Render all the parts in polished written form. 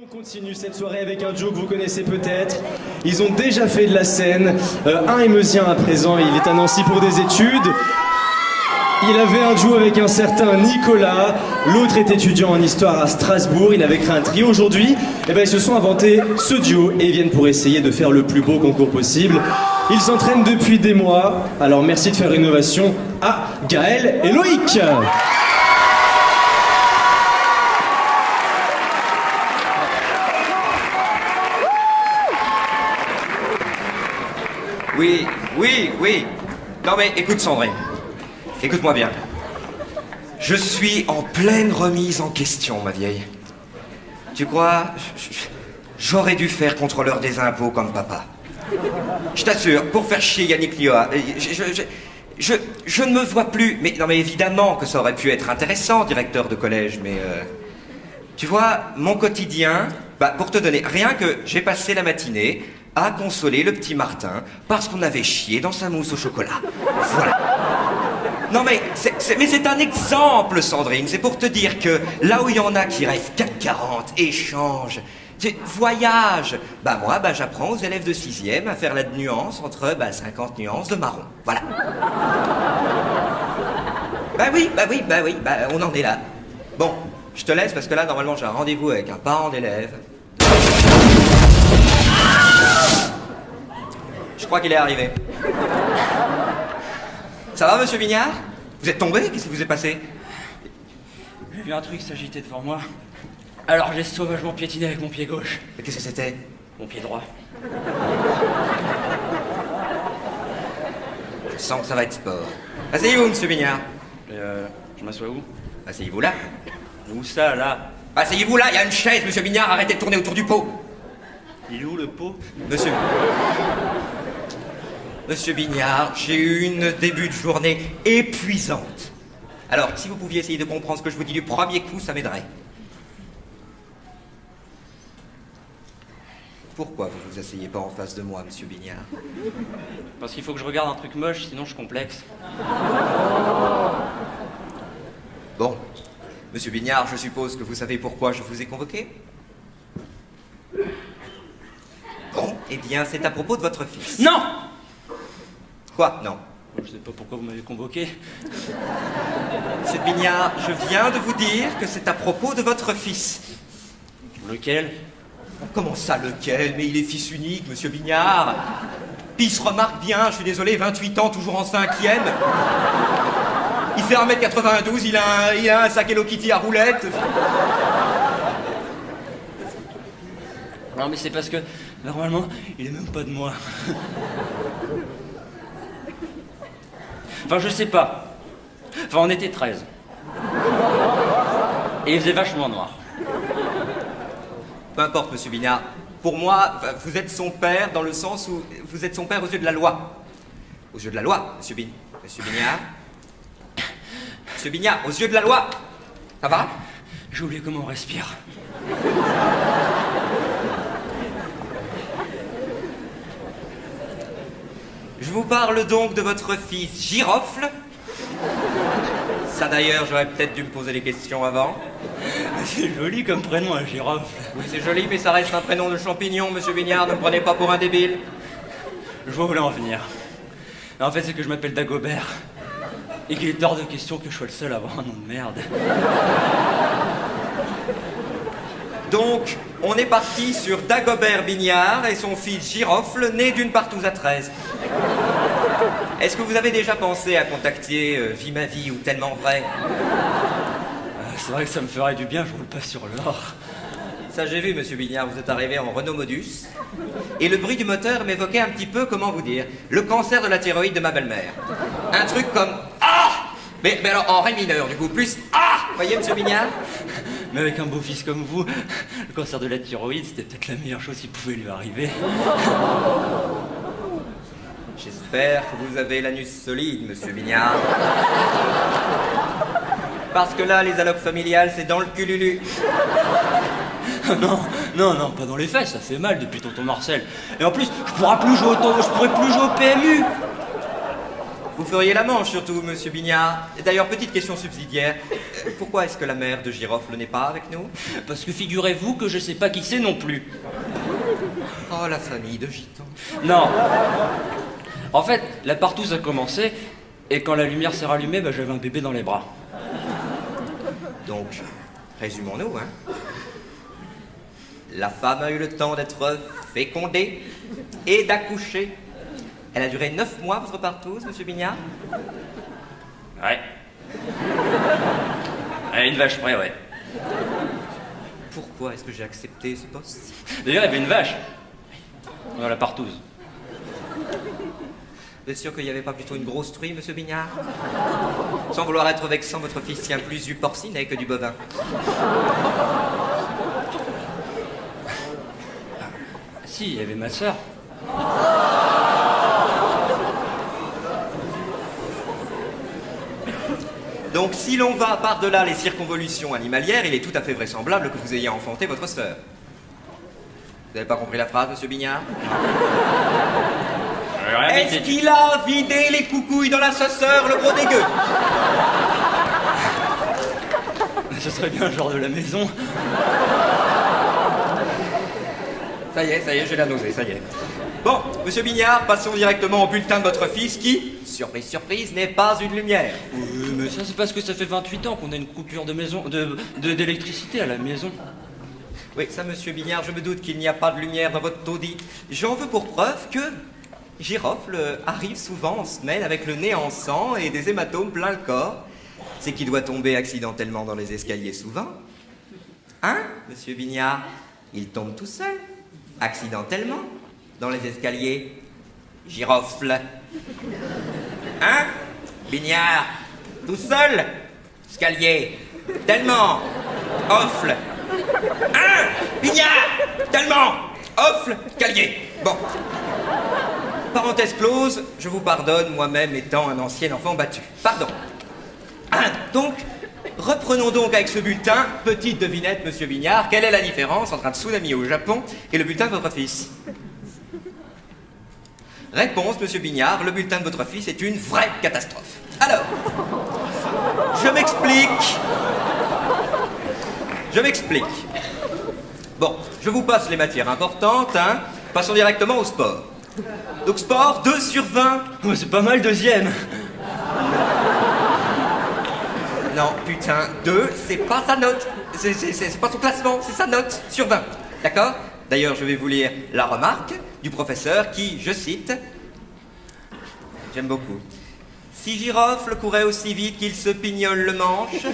On continue cette soirée avec un duo que vous connaissez peut-être. Ils ont déjà fait de la scène. Un est meusien à présent, il est à Nancy pour des études. Il avait un duo avec un certain Nicolas. L'autre est étudiant en histoire à Strasbourg. Il avait créé un trio. Aujourd'hui, ils se sont inventés ce duo et ils viennent pour essayer de faire le plus beau concours possible. Ils s'entraînent depuis des mois. Alors merci de faire une ovation à Gaël et Loïc. Oui. Non mais écoute Sandrine, écoute-moi bien. Je suis en pleine remise en question, ma vieille. Tu crois, j'aurais dû faire contrôleur des impôts comme papa. Je t'assure, pour faire chier Yannick Lioa, je ne me vois plus. Mais non mais évidemment que ça aurait pu être intéressant, directeur de collège, mais... tu vois, mon quotidien, pour te donner, rien que j'ai passé la matinée à consoler le petit Martin parce qu'on avait chié dans sa mousse au chocolat. Voilà. Non mais c'est un exemple, Sandrine. C'est pour te dire que là où il y en a qui rêvent 440, échange, voyage, moi j'apprends aux élèves de 6e à faire la nuance entre 50 nuances de marron. Voilà. Oui, on en est là. Bon, je te laisse parce que là normalement j'ai un rendez-vous avec un parent d'élève. Je crois qu'il est arrivé. Ça va, monsieur Vignard? Vous êtes tombé? Qu'est-ce qui vous est passé? J'ai vu un truc s'agiter devant moi. Alors j'ai sauvagement piétiné avec mon pied gauche. Mais qu'est-ce que c'était? Mon pied droit. Je sens que ça va être sport. Asseyez-vous, monsieur Vignard. Je m'assois où? Asseyez-vous là. Où ça, là? Asseyez-vous là, il y a une chaise, monsieur Vignard, arrêtez de tourner autour du pot. Il est où le pot? Monsieur Bignard, j'ai eu une début de journée épuisante. Alors, si vous pouviez essayer de comprendre ce que je vous dis du premier coup, ça m'aiderait. Pourquoi vous vous asseyez pas en face de moi, monsieur Bignard? Parce qu'il faut que je regarde un truc moche, sinon je complexe. Bon, monsieur Bignard, je suppose que vous savez pourquoi je vous ai convoqué? Bon, eh bien, c'est à propos de votre fils. Non! Quoi? Non. Je sais pas pourquoi vous m'avez convoqué. Monsieur Bignard, je viens de vous dire que c'est à propos de votre fils. Lequel? Comment ça, lequel? Mais il est fils unique, monsieur Bignard. Puis il se remarque bien, je suis désolé, 28 ans, toujours en 5e. Il fait 1m92, il a un sac Hello Kitty à roulettes. Non mais c'est parce que, normalement, il est même pas de moi. Enfin, je sais pas. Enfin, on était 13. Et il faisait vachement noir. Peu importe, monsieur Bignard. Pour moi, vous êtes son père dans le sens où vous êtes son père aux yeux de la loi. Aux yeux de la loi, monsieur Bignard. Monsieur Bignard, aux yeux de la loi. Ça va? J'ai oublié comment on respire. Je vous parle donc de votre fils Girofle. Ça d'ailleurs, j'aurais peut-être dû me poser des questions avant. C'est joli comme prénom, un girofle. Oui, c'est joli, mais ça reste un prénom de champignon, monsieur Bignard, ne me prenez pas pour un débile. Je vois où voulais en venir. En fait, c'est que je m'appelle Dagobert. Et qu'il est hors de question que je sois le seul à avoir un nom de merde. Donc, on est parti sur Dagobert Bignard et son fils Girofle, né d'une partouze à 13. Est-ce que vous avez déjà pensé à contacter Vie ma vie ou Tellement vrai? C'est vrai que ça me ferait du bien, je roule pas sur l'or. Ça j'ai vu, monsieur Bignard, vous êtes arrivé en Renault Modus. Et le bruit du moteur m'évoquait un petit peu, comment vous dire, le cancer de la thyroïde de ma belle-mère. Un truc comme ah! Mais alors en ré mineur, du coup, plus ah! Voyez, monsieur Bignard? Mais avec un beau-fils comme vous, le cancer de la thyroïde, c'était peut-être la meilleure chose qui pouvait lui arriver. J'espère que vous avez l'anus solide, monsieur Bignard. Parce que là, les allocs familiales, c'est dans le cululu. Non, pas dans les fesses, ça fait mal depuis tonton Marcel. Et en plus, je pourrais plus jouer au PMU. Vous feriez la manche surtout, monsieur Bignard. D'ailleurs, petite question subsidiaire. Pourquoi est-ce que la mère de Girofle n'est pas avec nous? Parce que figurez-vous que je sais pas qui c'est non plus. Oh, la famille de gitans. Non. En fait, la partouze a commencé, et quand la lumière s'est rallumée, j'avais un bébé dans les bras. Donc, résumons-nous, hein. La femme a eu le temps d'être fécondée et d'accoucher. Elle a duré 9 mois, votre partouze, monsieur Bignard? Ouais. À une vache près, ouais. Pourquoi est-ce que j'ai accepté ce poste? D'ailleurs, il y avait une vache. Dans la partouze. Vous êtes sûr qu'il n'y avait pas plutôt une grosse truie, monsieur Bignard? Sans vouloir être vexant, votre fils tient plus du porcinet que du bovin. Si, il y avait ma sœur. Donc, si l'on va par-delà les circonvolutions animalières, il est tout à fait vraisemblable que vous ayez enfanté votre sœur. Vous n'avez pas compris la phrase, monsieur Bignard? Est-ce qu'il a vidé les coucouilles dans la sauceur, le gros dégueu? Ce serait bien le genre de la maison. Ça y est, j'ai la nausée, ça y est. Bon, monsieur Bignard, passons directement au bulletin de votre fils qui, surprise, surprise, n'est pas une lumière. Oui, mais ça c'est parce que ça fait 28 ans qu'on a une coupure de maison, d'électricité à la maison. Oui, ça, monsieur Bignard, je me doute qu'il n'y a pas de lumière dans votre taudis. J'en veux pour preuve que Girofle arrive souvent en semaine avec le nez en sang et des hématomes plein le corps. C'est qu'il doit tomber accidentellement dans les escaliers souvent. Hein, monsieur Bignard? Il tombe tout seul, accidentellement, dans les escaliers. Girofle. Hein, Bignard? Tout seul, escalier, tellement, offle. Hein, Bignard? Tellement, offle, escalier. Bon. Parenthèse close, je vous pardonne, moi-même étant un ancien enfant battu. Pardon. Donc, reprenons donc avec ce bulletin. Petite devinette, monsieur Bignard, quelle est la différence entre un tsunami au Japon et le bulletin de votre fils? Réponse, monsieur Bignard, le bulletin de votre fils est une vraie catastrophe. Alors, je m'explique. Bon, je vous passe les matières importantes, hein. Passons directement au sport. Donc sport, 2 sur 20. Ouais, c'est pas mal, deuxième. Non, putain, 2, c'est pas sa note. C'est pas son classement, c'est sa note sur 20. D'accord? D'ailleurs, je vais vous lire la remarque du professeur qui, je cite, j'aime beaucoup. Si Girofle courait aussi vite qu'il se pignole le manche,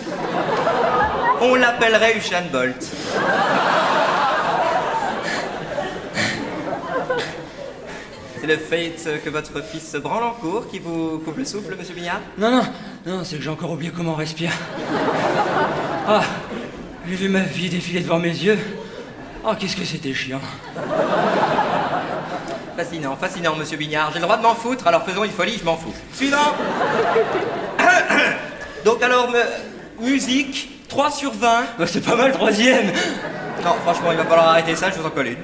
on l'appellerait Usain Bolt. C'est le fait que votre fils se branle en cours qui vous coupe le souffle, monsieur Bignard? Non, c'est que j'ai encore oublié comment on respire. Ah, j'ai vu ma vie défiler devant mes yeux. Oh, qu'est-ce que c'était chiant. Fascinant, monsieur Bignard. J'ai le droit de m'en foutre, alors faisons une folie, je m'en fous. Suivant. Donc alors, musique, 3 sur 20. Bah, c'est pas mal, troisième. Non, franchement, il va falloir arrêter ça, je vous en colle une.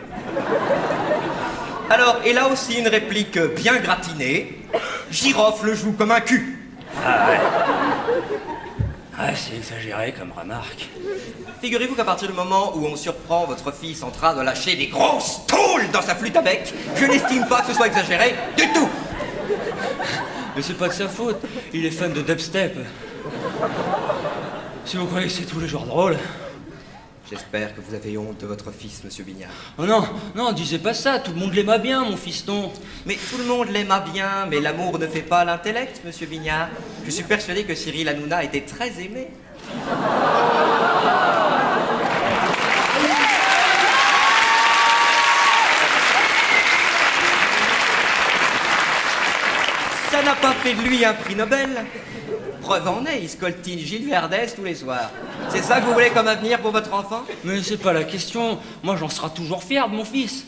Alors, et là aussi une réplique bien gratinée. Girofle joue comme un cul. Ah ouais. Ah, c'est exagéré comme remarque. Figurez-vous qu'à partir du moment où on surprend votre fils en train de lâcher des grosses tôles dans sa flûte à bec, je n'estime pas que ce soit exagéré du tout. Mais c'est pas de sa faute, il est fan de dubstep. Si vous croyez que c'est tous les jours drôle... J'espère que vous avez honte de votre fils, monsieur Bignard. Oh non, disais pas ça, tout le monde l'aima bien, mon fiston. Mais tout le monde l'aima bien, mais l'amour ne fait pas l'intellect, monsieur Bignard. Je suis persuadé que Cyril Hanouna était très aimé. Ça n'a pas fait de lui un prix Nobel. Preuve en est, il scoltine Gilles Verdès tous les soirs. C'est ça que vous voulez comme avenir pour votre enfant? Mais c'est pas la question. Moi, j'en serai toujours fier de mon fils.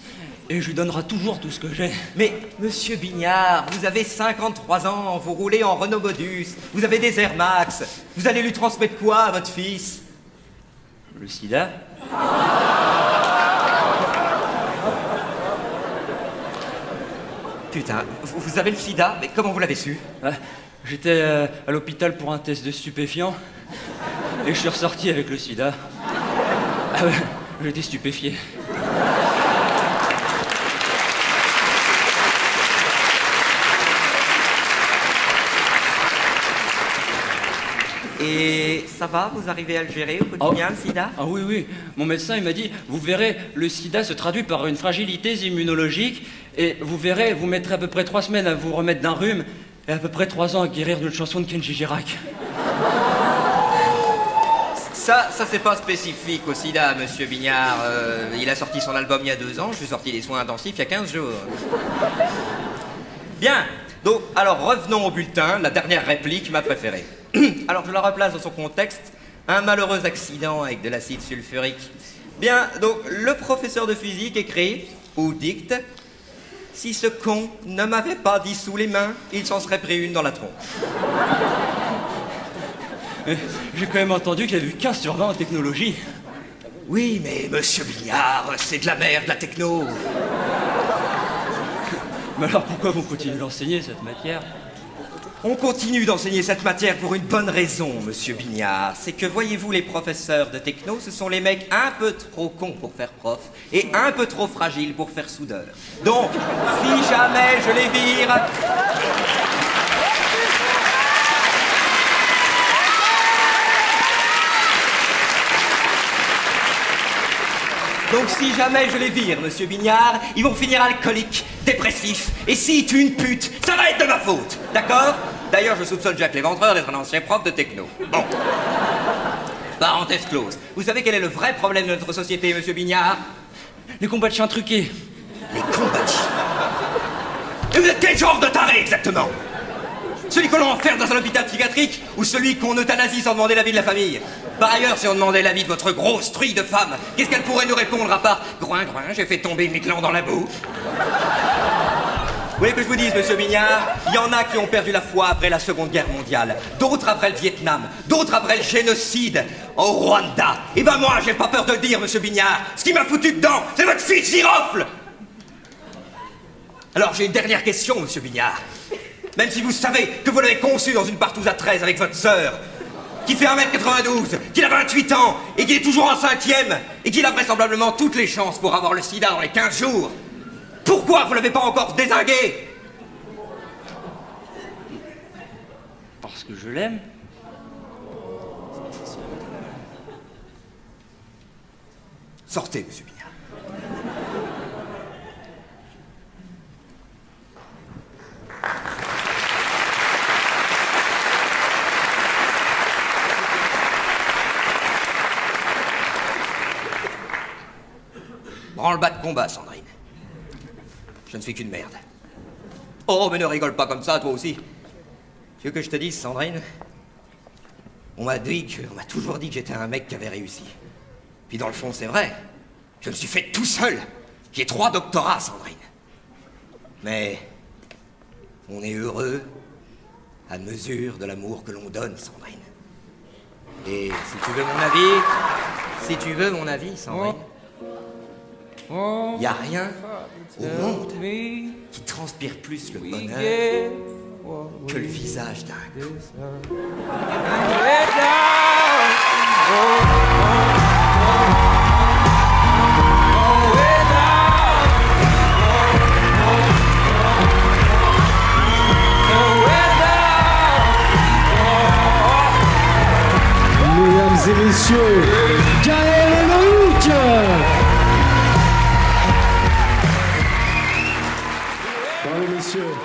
Et je lui donnerai toujours tout ce que j'ai. Mais, monsieur Bignard, vous avez 53 ans, vous roulez en Renault Modus, vous avez des Air Max. Vous allez lui transmettre quoi à votre fils? Le sida? putain, vous avez le sida, mais comment vous l'avez su? Ouais, j'étais à l'hôpital pour un test de stupéfiants et je suis ressorti avec le sida. Ah ouais, j'étais stupéfié. Et ça va, vous arrivez à le gérer au quotidien, le sida? Ah oui, oui. Mon médecin, il m'a dit, vous verrez, le sida se traduit par une fragilité immunologique et vous verrez, vous mettrez à peu près 3 semaines à vous remettre d'un rhume et à peu près 3 ans à guérir d'une chanson de Kenji Girac. Ça c'est pas spécifique au sida, monsieur Bignard. Il a sorti son album il y a 2 ans, je suis sorti des soins intensifs il y a 15 jours. Bien, donc, alors revenons au bulletin, la dernière réplique, ma préférée. Alors je la replace dans son contexte, un malheureux accident avec de l'acide sulfurique. Bien, donc le professeur de physique écrit, ou dicte, si ce con ne m'avait pas dissous les mains, il s'en serait pris une dans la tronche. J'ai quand même entendu qu'il y avait eu 15 sur 20 en technologie. Oui, mais monsieur Bignard, c'est de la merde, la techno. Mais alors pourquoi vous continuez d'enseigner cette matière? On continue d'enseigner cette matière pour une bonne raison, monsieur Bignard. C'est que, voyez-vous, les professeurs de techno, ce sont les mecs un peu trop cons pour faire prof et un peu trop fragiles pour faire soudeur. Donc, si jamais je les vire... Donc si jamais je les vire, monsieur Bignard, ils vont finir alcooliques, dépressifs, et s'ils tuent une pute, ça va être de ma faute, d'accord? D'ailleurs, je soupçonne Jacques Léventreur d'être un ancien prof de techno. Bon. Parenthèse close. Vous savez quel est le vrai problème de notre société, monsieur Bignard? Les combats de chiens truqués. Les combats de chiens. Et vous êtes quel genre de taré, exactement? Celui qu'on enferme dans un hôpital psychiatrique ou celui qu'on euthanasie sans demander l'avis de la famille? Par ailleurs, si on demandait l'avis de votre grosse truie de femme, qu'est-ce qu'elle pourrait nous répondre à part « Groin, groin, j'ai fait tomber mes glands dans la boue ». Vous voulez que je vous dise, monsieur Bignard, il y en a qui ont perdu la foi après la Seconde Guerre mondiale, d'autres après le Vietnam, d'autres après le génocide au Rwanda. Et ben moi, j'ai pas peur de le dire, monsieur Bignard, ce qui m'a foutu dedans, c'est votre fille de girofle. Alors j'ai une dernière question, monsieur Bignard. Même si vous savez que vous l'avez conçu dans une partouze à 13 avec votre sœur, qui fait 1m92, qu'il a 28 ans, et qu'il est toujours en 5e, et qu'il a vraisemblablement toutes les chances pour avoir le sida dans les 15 jours, pourquoi vous l'avez pas encore dézingué? Parce que je l'aime. Sortez, monsieur Bignard. Branle-bas de combat, Sandrine. Je ne suis qu'une merde. Oh, mais ne rigole pas comme ça, toi aussi. Tu veux que je te dise, Sandrine? On m'a toujours dit que j'étais un mec qui avait réussi. Puis dans le fond, c'est vrai. Je me suis fait tout seul. J'ai 3 doctorats, Sandrine. Mais on est heureux à mesure de l'amour que l'on donne, Sandrine. Et si tu veux mon avis, Sandrine, il n'y a rien au monde qui transpire plus le bonheur que le visage d'un gars. Mesdames et messieurs, Gaël et Loïc. Bravo, messieurs.